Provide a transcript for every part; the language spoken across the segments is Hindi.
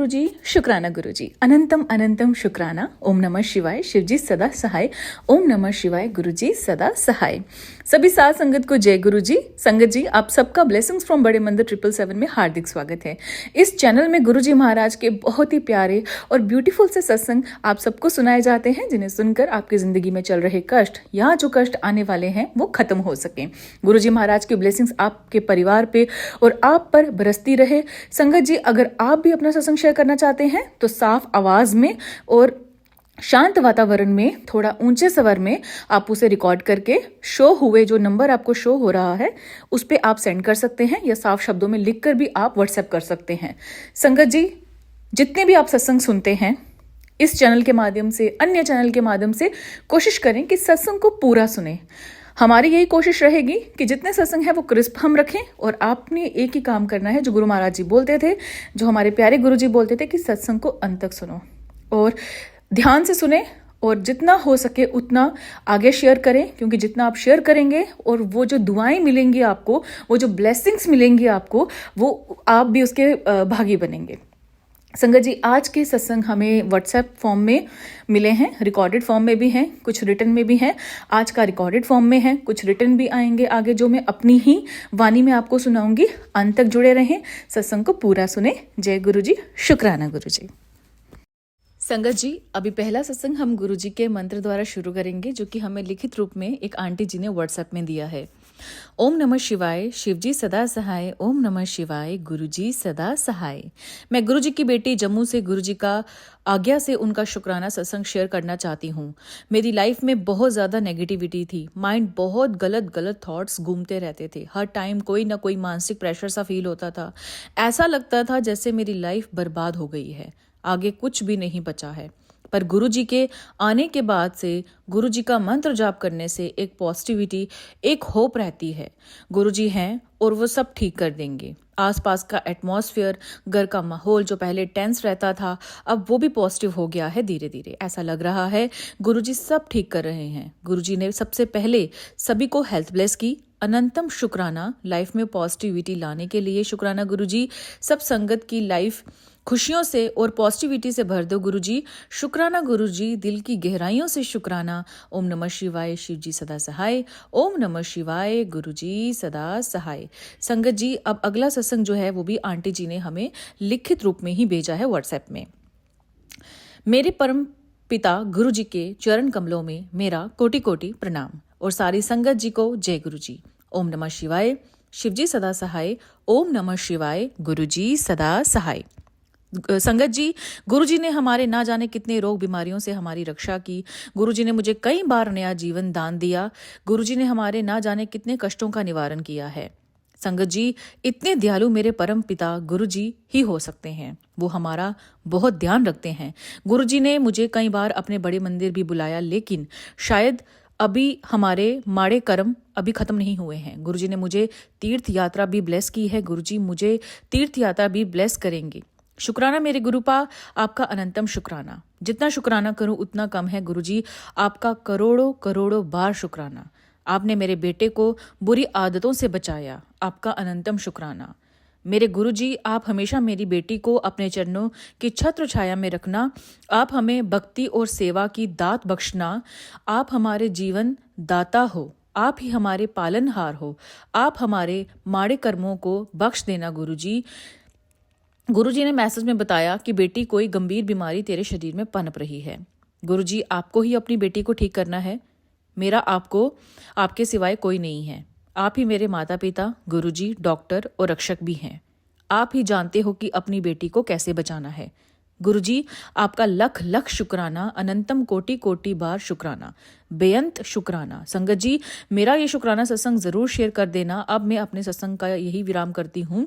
गुरुजी, शुक्राना गुरुजी, अनंतम अनंतम शुक्राना। ओम नमः शिवाय, शिवजी सदा सहाय। ओम नमः शिवाय, गुरुजी सदा सहाय। सभी साथ संगत को जय गुरुजी। संगत जी, आप सबका ब्लेसिंग्स फ्रॉम बड़े मंदिर 777 में हार्दिक स्वागत है। इस चैनल में गुरुजी महाराज के बहुत ही प्यारे और ब्यूटीफुल से सत्संग आप सबको सुनाए जाते हैं, जिन्हें सुनकर आपकी जिंदगी में चल रहे कष्ट या जो कष्ट आने वाले हैं वो खत्म हो सके। गुरुजी महाराज की ब्लेसिंग्स आपके परिवार पे और आप पर बरसती रहे। संगत जी, अगर आप भी अपना सत्संग शेयर करना चाहते हैं तो साफ आवाज में और शांत वातावरण में थोड़ा ऊंचे स्वर में आप उसे रिकॉर्ड करके शो हुए जो नंबर आपको शो हो रहा है उस पे आप सेंड कर सकते हैं, या साफ शब्दों में लिखकर भी आप व्हाट्सएप कर सकते हैं। संगत जी, जितने भी आप सत्संग सुनते हैं इस चैनल के माध्यम से, अन्य चैनल के माध्यम से, कोशिश करें कि सत्संग को पूरा सुने। हमारी यही कोशिश रहेगी कि जितने सत्संग है वो क्रिस्प हम रखें, और आपने एक ही काम करना है जो गुरु महाराज जी बोलते थे, जो हमारे प्यारे गुरु जी बोलते थे कि सत्संग को अंत तक सुनो और ध्यान से सुने, और जितना हो सके उतना आगे शेयर करें, क्योंकि जितना आप शेयर करेंगे और वो जो दुआएं मिलेंगी आपको, वो जो ब्लेसिंग्स मिलेंगी आपको, वो आप भी उसके भागी बनेंगे। संगत जी, आज के सत्संग हमें व्हाट्सएप फॉर्म में मिले हैं, रिकॉर्डेड फॉर्म में भी हैं, कुछ रिटन में भी हैं। आज का रिकॉर्डेड फॉर्म में है, कुछ रिटन भी आएंगे आगे, जो मैं अपनी ही वाणी में आपको सुनाऊंगी। अंत तक जुड़े रहें, सत्संग को पूरा सुने। जय गुरु जी, शुक्राना गुरु जी। संगत जी, अभी पहला सत्संग हम गुरु जी के मंत्र द्वारा शुरू करेंगे, जो कि हमें लिखित रूप में एक आंटी जी ने व्हाट्सएप में दिया है। ओम नमः शिवाय, शिवजी सदा सहाय। ओम नमः शिवाय, गुरुजी सदा सहाय। मैं गुरुजी की बेटी जम्मू से गुरुजी का आज्ञा से उनका शुक्राना सत्संग शेयर करना चाहती हूँ। मेरी लाइफ में बहुत ज़्यादा नेगेटिविटी थी, माइंड बहुत गलत थॉट्स घूमते रहते थे। हर टाइम कोई ना कोई मानसिक प्रेशर सा फील होता था। ऐसा लगता था जैसे मेरी लाइफ बर्बाद हो गई है, आगे कुछ भी नहीं बचा है। पर गुरुजी के आने के बाद से, गुरुजी का मंत्र जाप करने से एक पॉजिटिविटी, एक होप रहती है। गुरुजी हैं और वो सब ठीक कर देंगे। आसपास का एटमॉस्फेयर, घर का माहौल जो पहले टेंस रहता था, अब वो भी पॉजिटिव हो गया है। धीरे धीरे ऐसा लग रहा है गुरुजी सब ठीक कर रहे हैं। गुरुजी ने सबसे पहले सभी को हेल्थ ब्लेस की। अनंतम शुक्राना लाइफ में पॉजिटिविटी लाने के लिए। शुक्राना गुरुजी, सब संगत की लाइफ खुशियों से और पॉजिटिविटी से भर दो गुरुजी। शुक्राना गुरुजी, दिल की गहराइयों से शुक्राना। ओम नमः शिवाय, शिवजी सदा सहाय। ओम नमः शिवाय, गुरुजी सदा सहाय। संगत जी, अब अगला सत्संग जो है वो भी आंटी जी ने हमें लिखित रूप में ही भेजा है व्हाट्सएप में। मेरे परम पिता गुरु जी के चरण कमलों में मेरा कोटि कोटि प्रणाम, और सारी संगत जी को जय गुरु जी। ओम नमः शिवाय, शिवजी सदा सहाय। ओम नमः शिवाय, गुरुजी सदा सहाय। संगत जी, गुरुजी ने हमारे ना जाने कितने रोग बीमारियों से हमारी रक्षा की। गुरुजी ने मुझे कई बार नया जीवन दान दिया। गुरुजी ने हमारे ना जाने कितने कष्टों का निवारण किया है। संगत जी, इतने दयालु मेरे परम पिता गुरुजी ही हो सकते हैं। वो हमारा बहुत ध्यान रखते हैं। गुरुजी ने मुझे कई बार अपने बड़े मंदिर भी बुलाया, लेकिन शायद अभी हमारे माड़े कर्म अभी खत्म नहीं हुए हैं। गुरुजी ने मुझे तीर्थ यात्रा भी ब्लेस की है। गुरुजी मुझे तीर्थ यात्रा भी ब्लेस करेंगे। शुक्राना मेरे गुरुपा, आपका अनंतम शुक्राना। जितना शुक्राना करूं उतना कम है गुरुजी, आपका करोड़ों करोड़ों बार शुक्राना। आपने मेरे बेटे को बुरी आदतों से बचाया, आपका अनंतम शुक्राना। मेरे गुरुजी, आप हमेशा मेरी बेटी को अपने चरणों की छत्र छाया में रखना। आप हमें भक्ति और सेवा की दात बख्शना। आप हमारे जीवन दाता हो, आप ही हमारे पालनहार हो। आप हमारे माड़े कर्मों को बख्श देना गुरुजी। गुरुजी ने मैसेज में बताया कि बेटी, कोई गंभीर बीमारी तेरे शरीर में पनप रही है। गुरुजी, आपको ही अपनी बेटी को ठीक करना है। मेरा आपके सिवाय कोई नहीं है। आप ही मेरे माता पिता, गुरुजी, डॉक्टर और रक्षक भी हैं। आप ही जानते हो कि अपनी बेटी को कैसे बचाना है। गुरुजी, आपका लख लख शुक्राना, अनंतम कोटि कोटि बार शुक्राना, बेअंत शुक्राना। संगत जी, मेरा ये शुक्राना सत्संग जरूर शेयर कर देना। अब मैं अपने सत्संग का यही विराम करती हूँ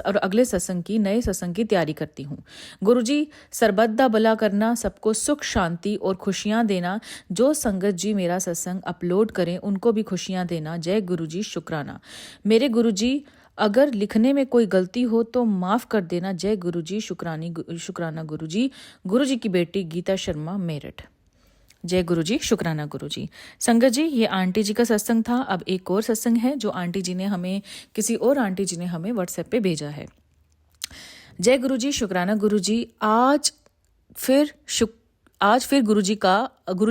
और अगले सत्संग की, नए सत्संग की तैयारी करती हूँ। गुरुजी, सरबद्दा भला करना, सबको सुख शांति और खुशियाँ देना। जो संगत जी मेरा सत्संग अपलोड करें उनको भी खुशियाँ देना। जय गुरुजी, शुक्राना। मेरे गुरुजी, अगर लिखने में कोई गलती हो तो माफ कर देना। जय गुरुजी, शुक्राना गुरुजी। गुरुजी की बेटी गीता शर्मा, मेरठ। जय गुरुजी, शुक्राना गुरुजी। संगत जी, ये आंटी जी का सत्संग था। अब एक और सत्संग है जो आंटी जी ने हमें, किसी और आंटी जी ने हमें व्हाट्सएप पे भेजा है। जय गुरु जी, शुक्राना गुरु जी। आज फिर गुरु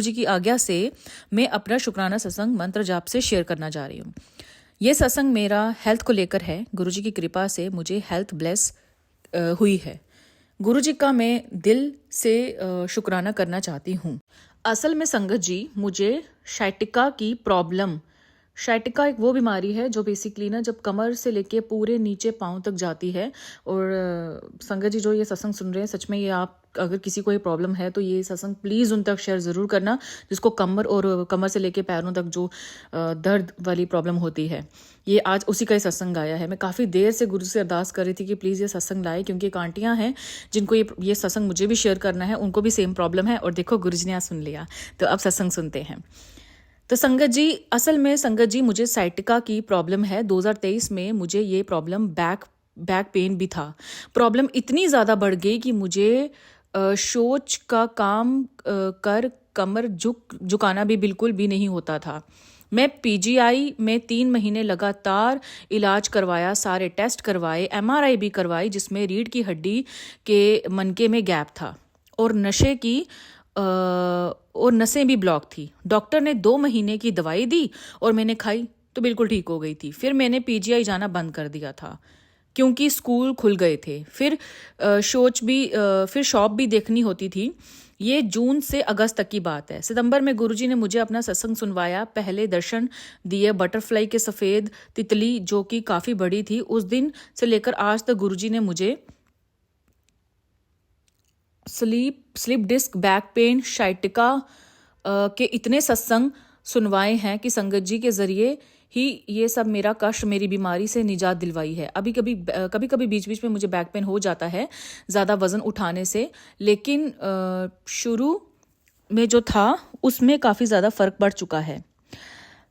जी की आज्ञा से मैं अपना शुक्राना सत्संग मंत्र जाप से शेयर करना जा रही हूँ। ये सत्संग मेरा हेल्थ को लेकर है। गुरु जी की कृपा से मुझे हेल्थ ब्लेस हुई है। गुरु जी का मैं दिल से शुक्राना करना चाहती हूँ। असल में संगत जी, मुझे शाइटिका एक वो बीमारी है जो बेसिकली ना जब कमर से लेके पूरे नीचे पाँव तक जाती है। और संगत जी जो ये सत्संग सुन रहे हैं, सच में ये आप अगर किसी को ये प्रॉब्लम है तो ये सत्संग प्लीज़ उन तक शेयर ज़रूर करना जिसको कमर से लेके पैरों तक जो दर्द वाली प्रॉब्लम होती है। ये आज उसी का ही सत्संग आया है। मैं काफ़ी देर से गुरु से अरदास कर रही थी कि प्लीज़ ये सत्संग लाए, क्योंकि एक आंटियाँ हैं जिनको ये सत्संग मुझे भी शेयर करना है, उनको भी सेम प्रॉब्लम है। और देखो गुरु जी ने आज सुन लिया, तो अब सत्संग सुनते हैं। तो संगत जी, असल में संगत जी मुझे साइटिका की प्रॉब्लम है। 2023 में मुझे ये प्रॉब्लम बैक पेन भी था। प्रॉब्लम इतनी ज़्यादा बढ़ गई कि मुझे शौच का काम कर कमर झुकाना भी बिल्कुल भी नहीं होता था। मैं पीजीआई में 3 महीने लगातार इलाज करवाया, सारे टेस्ट करवाए, एमआरआई भी करवाई जिसमें रीढ़ की हड्डी के मनके में गैप था और नसें भी ब्लॉक थी। डॉक्टर ने 2 महीने की दवाई दी और मैंने खाई तो बिल्कुल ठीक हो गई थी। फिर मैंने पीजीआई जाना बंद कर दिया था क्योंकि स्कूल खुल गए थे। फिर शॉप भी देखनी होती थी। ये जून से अगस्त तक की बात है। सितंबर में गुरुजी ने मुझे अपना सत्संग सुनवाया। पहले दर्शन दिए बटरफ्लाई के सफ़ेद तितली जो कि काफ़ी बड़ी थी। उस दिन से लेकर आज तक गुरुजी ने मुझे स्लिप डिस्क, बैक पेन, शाइटिका के इतने सत्संग सुनवाए हैं कि संगत जी के जरिए ही ये सब मेरा कष्ट, मेरी बीमारी से निजात दिलवाई है। कभी बीच बीच में मुझे बैक पेन हो जाता है ज़्यादा वज़न उठाने से, लेकिन शुरू में जो था उसमें काफ़ी ज़्यादा फ़र्क पड़ चुका है।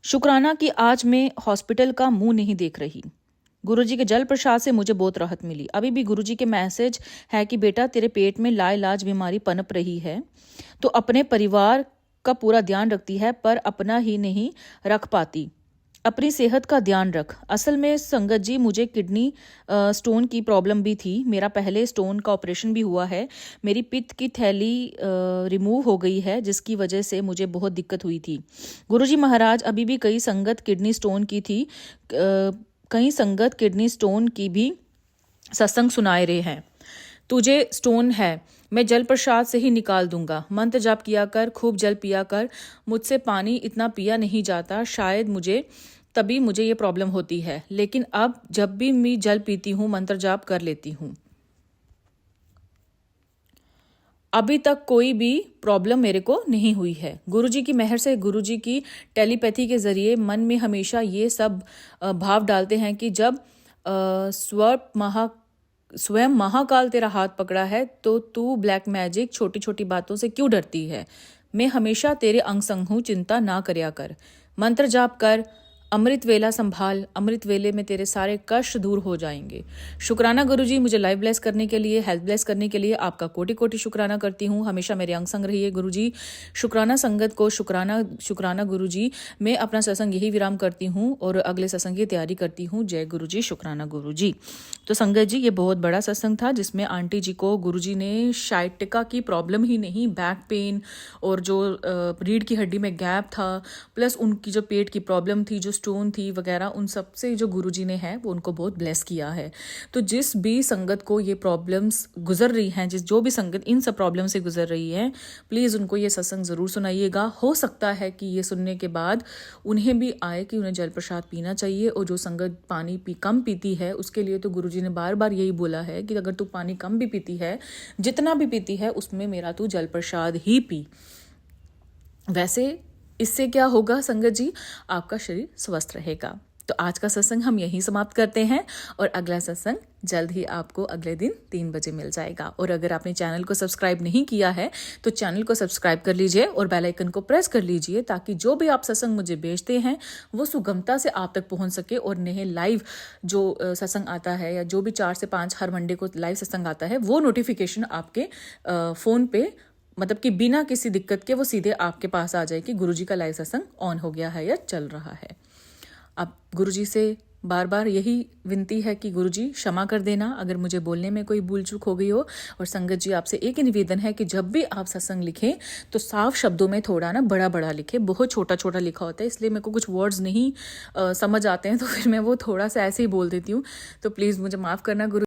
शुक्राना कि आज मैं हॉस्पिटल का मुंह नहीं देख रही। गुरुजी के जल प्रसाद से मुझे बहुत राहत मिली। अभी भी गुरुजी के मैसेज है कि बेटा तेरे पेट में लाइलाज बीमारी पनप रही है, तो अपने परिवार का पूरा ध्यान रखती है पर अपना ही नहीं रख पाती। अपनी सेहत का ध्यान रख। असल में संगत जी मुझे किडनी स्टोन की प्रॉब्लम भी थी। मेरा पहले स्टोन का ऑपरेशन भी हुआ है। मेरी पित्त की थैली रिमूव हो गई है जिसकी वजह से मुझे बहुत दिक्कत हुई थी। गुरुजी महाराज अभी भी कई संगत किडनी स्टोन की भी सत्संग सुनाए रहे हैं। तुझे स्टोन है, मैं जल प्रसाद से ही निकाल दूंगा। मंत्र जाप किया कर, खूब जल पिया कर। मुझसे पानी इतना पिया नहीं जाता, शायद तभी मुझे ये प्रॉब्लम होती है। लेकिन अब जब भी मैं जल पीती हूँ मंत्र जाप कर लेती हूँ। अभी तक कोई भी प्रॉब्लम मेरे को नहीं हुई है। गुरुजी की मेहर से, गुरुजी की टेलीपैथी के जरिए मन में हमेशा ये सब भाव डालते हैं कि जब स्वयं महाकाल तेरा हाथ पकड़ा है तो तू ब्लैक मैजिक छोटी छोटी बातों से क्यों डरती है। मैं हमेशा तेरे अंग संग हूँ, चिंता ना करया कर। मंत्र जाप कर, अमृत वेला संभाल। अमृत वेले में तेरे सारे कष्ट दूर हो जाएंगे। शुक्राना गुरुजी, मुझे लाइफ ब्लेस करने के लिए, हेल्थ ब्लेस करने के लिए आपका कोटि कोटि शुक्राना करती हूँ। हमेशा मेरे अंग संग रहिए गुरुजी। शुक्राना संगत को शुक्राना गुरुजी। मैं अपना सत्संग यही विराम करती हूँ और अगले सत्संग की तैयारी करती हूँ। जय गुरुजी, शुक्राना गुरुजी। तो संगत जी, ये बहुत बड़ा सत्संग था जिसमें आंटी जी को गुरुजी ने शाइटिका की प्रॉब्लम ही नहीं, बैक पेन और जो रीढ़ की हड्डी में गैप था, प्लस उनकी जो पेट की प्रॉब्लम थी, जो स्टोन थी वगैरह, उन सब से जो गुरुजी ने है वो उनको बहुत ब्लेस किया है। तो जिस भी संगत को ये प्रॉब्लम्स गुजर रही हैं, जो भी संगत इन सब प्रॉब्लम से गुजर रही है, प्लीज़ उनको ये सत्संग ज़रूर सुनाइएगा। हो सकता है कि ये सुनने के बाद उन्हें भी आए कि उन्हें जल प्रसाद पीना चाहिए। और जो संगत पानी कम पीती है उसके लिए तो गुरुजी ने बार बार यही बोला है कि अगर तू पानी कम भी पीती है, जितना भी पीती है, उसमें मेरा तू जल प्रसाद ही पी। वैसे इससे क्या होगा संगत जी, आपका शरीर स्वस्थ रहेगा। तो आज का सत्संग हम यहीं समाप्त करते हैं और अगला सत्संग जल्द ही आपको अगले दिन 3 बजे मिल जाएगा। और अगर आपने चैनल को सब्सक्राइब नहीं किया है तो चैनल को सब्सक्राइब कर लीजिए और बेल आइकन को प्रेस कर लीजिए ताकि जो भी आप सत्संग मुझे भेजते हैं वो सुगमता से आप तक पहुंच सके। और नए लाइव जो सत्संग आता है या जो भी 4 से 5 हर मंडे को लाइव सत्संग आता है वो नोटिफिकेशन आपके फ़ोन पे, मतलब कि बिना किसी दिक्कत के वो सीधे आपके पास आ जाए कि गुरुजी का लाइव सत्संग ऑन हो गया है या चल रहा है। अब गुरुजी से बार बार यही विनती है कि गुरुजी क्षमा कर देना अगर मुझे बोलने में कोई भूल चूक हो गई हो। और संगत जी आपसे एक ही निवेदन है कि जब भी आप सत्संग लिखें तो साफ शब्दों में थोड़ा ना बड़ा बड़ा लिखें। बहुत छोटा छोटा लिखा होता है, इसलिए मेरे को कुछ वर्ड्स नहीं समझ आते हैं, तो फिर मैं वो थोड़ा सा ऐसे ही बोल देती हूँ। तो प्लीज़ मुझे माफ़ करना गुरु।